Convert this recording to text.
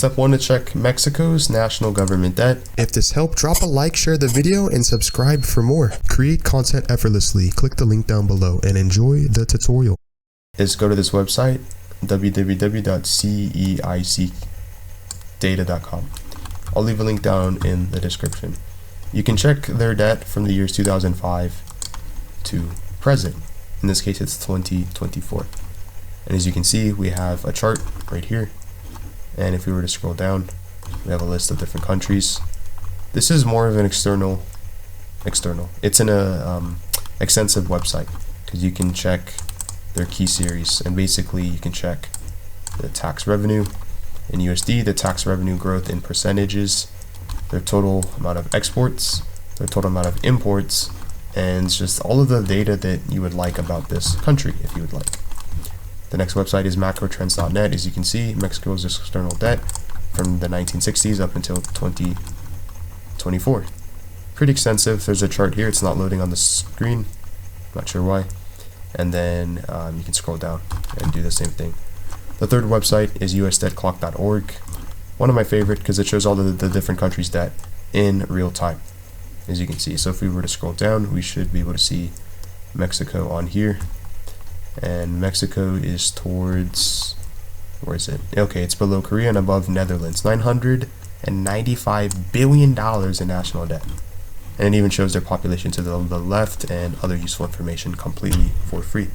Step 1 to check Mexico's national government debt. If this helped, drop a like, share the video, and subscribe for more. Create content effortlessly. Click the link down below and enjoy the tutorial. Is go to this website, www.ceicdata.com. I'll leave a link down in the description. You can check their debt from the years 2005 to present. In this case, it's 2024. And as you can see, we have a chart right here. And if we were to scroll down, we have a list of different countries. This is more of an external. It's an extensive website because you can check their key series, and basically you can check the tax revenue in USD, the tax revenue growth in percentages, their total amount of exports, their total amount of imports, and it's just all of the data that you would like about this country if you would like. The next website is macrotrends.net. As you can see, Mexico's external debt from the 1960s up until 2024. Pretty extensive. There's a chart here. It's not loading on the screen. Not sure why. And then you can scroll down and do the same thing. The third website is usdebtclock.org. One of my favorite because it shows all the different countries' debt in real time, as you can see. So if we were to scroll down, we should be able to see Mexico on here. And Mexico is towards, where is it? Okay, it's below Korea and above Netherlands. $995 billion in national debt. And it even shows their population to the left and other useful information completely for free.